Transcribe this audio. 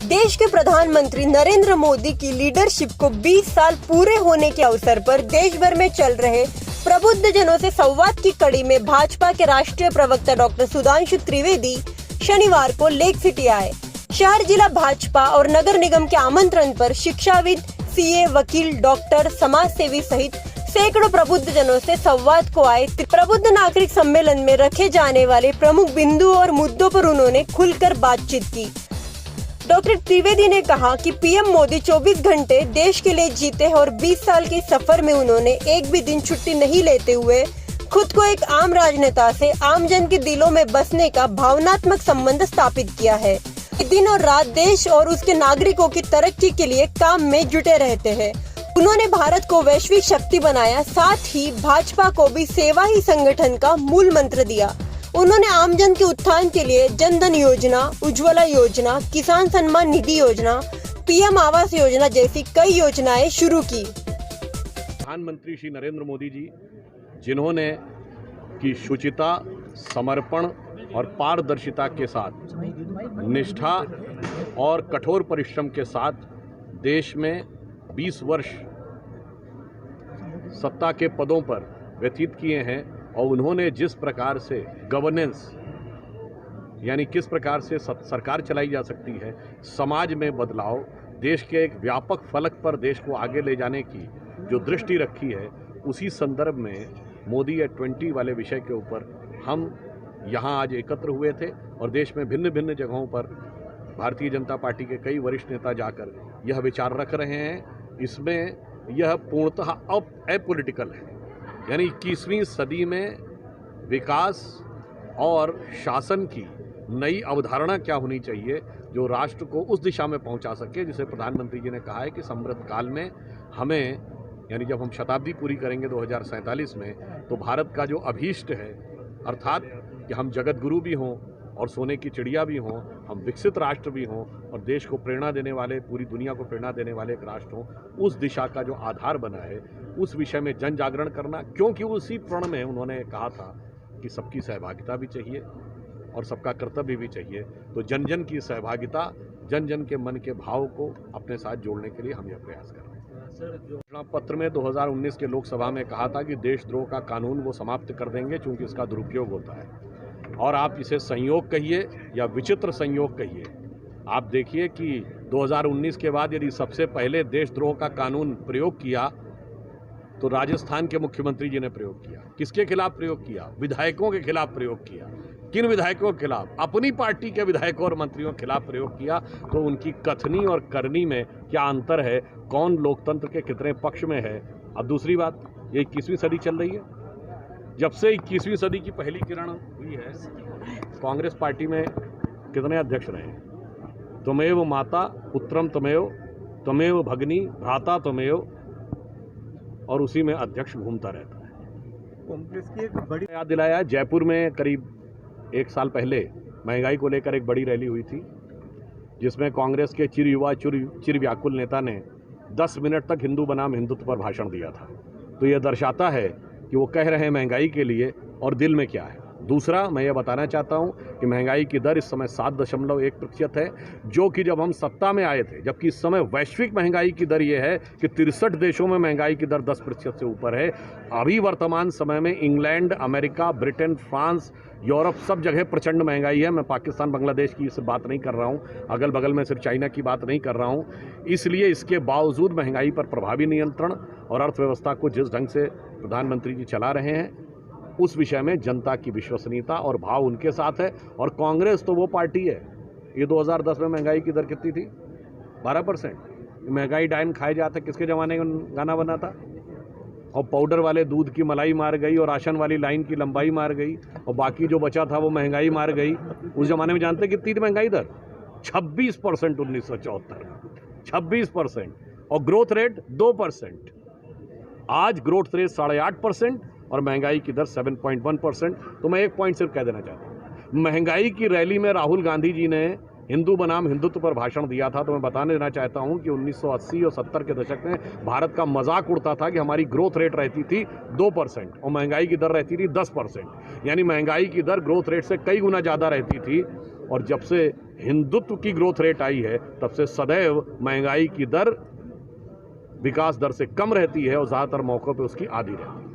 देश के प्रधानमंत्री नरेंद्र मोदी की लीडरशिप को 20 साल पूरे होने के अवसर पर देश भर में चल रहे प्रबुद्ध जनों से संवाद की कड़ी में भाजपा के राष्ट्रीय प्रवक्ता डॉक्टर सुधांशु त्रिवेदी शनिवार को लेक सिटी आए। शहर जिला भाजपा और नगर निगम के आमंत्रण पर शिक्षाविद, सीए, वकील, डॉक्टर, समाज सेवी सहित सैकड़ों प्रबुद्ध जनों से संवाद को आए प्रबुद्ध नागरिक सम्मेलन में रखे जाने वाले प्रमुख बिंदुओं और मुद्दों पर उन्होंने खुलकर बातचीत की। डॉक्टर त्रिवेदी ने कहा कि पीएम मोदी 24 घंटे देश के लिए जीते हैं और 20 साल के सफर में उन्होंने एक भी दिन छुट्टी नहीं लेते हुए खुद को एक आम राजनेता से आम जन के दिलों में बसने का भावनात्मक संबंध स्थापित किया है। दिन और रात देश और उसके नागरिकों की तरक्की के लिए काम में जुटे रहते हैं। उन्होंने भारत को वैश्विक शक्ति बनाया, साथ ही भाजपा को भी सेवा ही संगठन का मूल मंत्र दिया। उन्होंने आमजन के उत्थान के लिए जनधन योजना, उज्ज्वला योजना, किसान सम्मान निधि योजना, पीएम आवास योजना जैसी कई योजनाएं शुरू की। प्रधानमंत्री श्री नरेंद्र मोदी जी, जिन्होंने की शुचिता, समर्पण और पारदर्शिता के साथ, निष्ठा और कठोर परिश्रम के साथ देश में 20 वर्ष सत्ता के पदों पर व्यतीत किए हैं और उन्होंने जिस प्रकार से गवर्नेंस यानी किस प्रकार से सरकार चलाई जा सकती है, समाज में बदलाव, देश के एक व्यापक फलक पर देश को आगे ले जाने की जो दृष्टि रखी है, उसी संदर्भ में मोदी एट 20 वाले विषय के ऊपर हम यहाँ आज एकत्र हुए थे और देश में भिन्न भिन्न जगहों पर भारतीय जनता पार्टी के कई वरिष्ठ नेता जाकर यह विचार रख रहे हैं। इसमें यह पूर्णतः अपॉलिटिकल है, यानी 21वीं सदी में विकास और शासन की नई अवधारणा क्या होनी चाहिए जो राष्ट्र को उस दिशा में पहुंचा सके, जिसे प्रधानमंत्री जी ने कहा है कि समृद्ध काल में हमें, यानी जब हम शताब्दी पूरी करेंगे 2047 में, तो भारत का जो अभीष्ट है, अर्थात कि हम जगत गुरु भी हों और सोने की चिड़िया भी हों, हम विकसित राष्ट्र भी हों और देश को प्रेरणा देने वाले, पूरी दुनिया को प्रेरणा देने वाले एक राष्ट्र हों, उस दिशा का जो आधार बना है, उस विषय में जन जागरण करना। क्योंकि उसी प्रण में उन्होंने कहा था कि सबकी सहभागिता भी चाहिए और सबका कर्तव्य भी चाहिए। तो जन जन की सहभागिता, जन जन के मन के भाव को अपने साथ जोड़ने के लिए हम यह प्रयास कर रहे हैं। घोषणा पत्र में 2019 के लोकसभा में कहा था कि देशद्रोह का कानून वो समाप्त कर देंगे क्योंकि इसका दुरुपयोग होता है, और आप इसे संयोग कहिए या विचित्र संयोग कहिए। आप देखिए कि 2019 के बाद यदि सबसे पहले देशद्रोह का कानून प्रयोग किया तो राजस्थान के मुख्यमंत्री जी ने प्रयोग किया। किसके खिलाफ प्रयोग किया? विधायकों के खिलाफ प्रयोग किया। किन विधायकों के खिलाफ? अपनी पार्टी के विधायकों और मंत्रियों के खिलाफ प्रयोग किया। तो उनकी कथनी और करनी में क्या अंतर है? कौन लोकतंत्र के कितने पक्ष में है? अब दूसरी बात, ये 21वीं सदी चल रही है। जब से 21वीं सदी की पहली किरण हुई है, कांग्रेस पार्टी में कितने अध्यक्ष रहे? त्वमेव माता पुत्रम त्वमेव, त्वमेव भगिनी भ्राता त्वमेव, और उसी में अध्यक्ष घूमता रहता है। कांग्रेस की एक बड़ी याद दिलाया, जयपुर में करीब 1 साल पहले महंगाई को लेकर एक बड़ी रैली हुई थी, जिसमें कांग्रेस के चिर युवा, चिर व्याकुल नेता ने 10 मिनट तक हिंदू बनाम हिंदुत्व पर भाषण दिया था। तो यह दर्शाता है कि वो कह रहे हैं महंगाई के लिए और दिल में क्या है। दूसरा, मैं ये बताना चाहता हूँ कि महंगाई की दर इस समय 7.1% है, जो कि जब हम सत्ता में आए थे, जबकि इस समय वैश्विक महंगाई की दर ये है कि 63 देशों में महंगाई की दर 10% से ऊपर है। अभी वर्तमान समय में England, America, Britain, France, Europe, सब जगह प्रचंड महंगाई है। मैं पाकिस्तान, बांग्लादेश की इस बात नहीं कर रहा हूँ, अगल बगल में सिर्फ चाइना की बात नहीं कर रहा हूँ। इसलिए इसके बावजूद महंगाई पर प्रभावी नियंत्रण और अर्थव्यवस्था को जिस ढंग से प्रधानमंत्री जी चला रहे हैं, उस विषय में जनता की विश्वसनीयता और भाव उनके साथ है। और कांग्रेस तो वो पार्टी है, ये 2010 में महंगाई की दर कितनी थी? 12%। महंगाई डाइन खाए जाते किसके ज़माने में गाना बना था? और पाउडर वाले दूध की मलाई मार गई और राशन वाली लाइन की लंबाई मार गई और बाकी जो बचा था वो महंगाई मार गई। उस ज़माने में जानते कितनी थी महंगाई दर? 26% 1974 में, 26%, और ग्रोथ रेट 2%। आज ग्रोथ रेट 8.5% और महंगाई की दर 7.1%। तो मैं एक पॉइंट सिर्फ कह देना चाहता हूँ, महंगाई की रैली में राहुल गांधी जी ने हिंदू बनाम हिंदुत्व पर भाषण दिया था। तो मैं बताने देना चाहता हूं कि 1980 और 70 के दशक में भारत का मजाक उड़ता था कि हमारी ग्रोथ रेट रहती थी 2% और महंगाई की दर रहती थी 10%, यानी महंगाई की दर ग्रोथ रेट से कई गुना ज़्यादा रहती थी। और जब से हिंदुत्व की ग्रोथ रेट आई है तब से सदैव महंगाई की दर विकास दर से कम रहती है और ज़्यादातर मौक़ों पे उसकी आधी रहती है।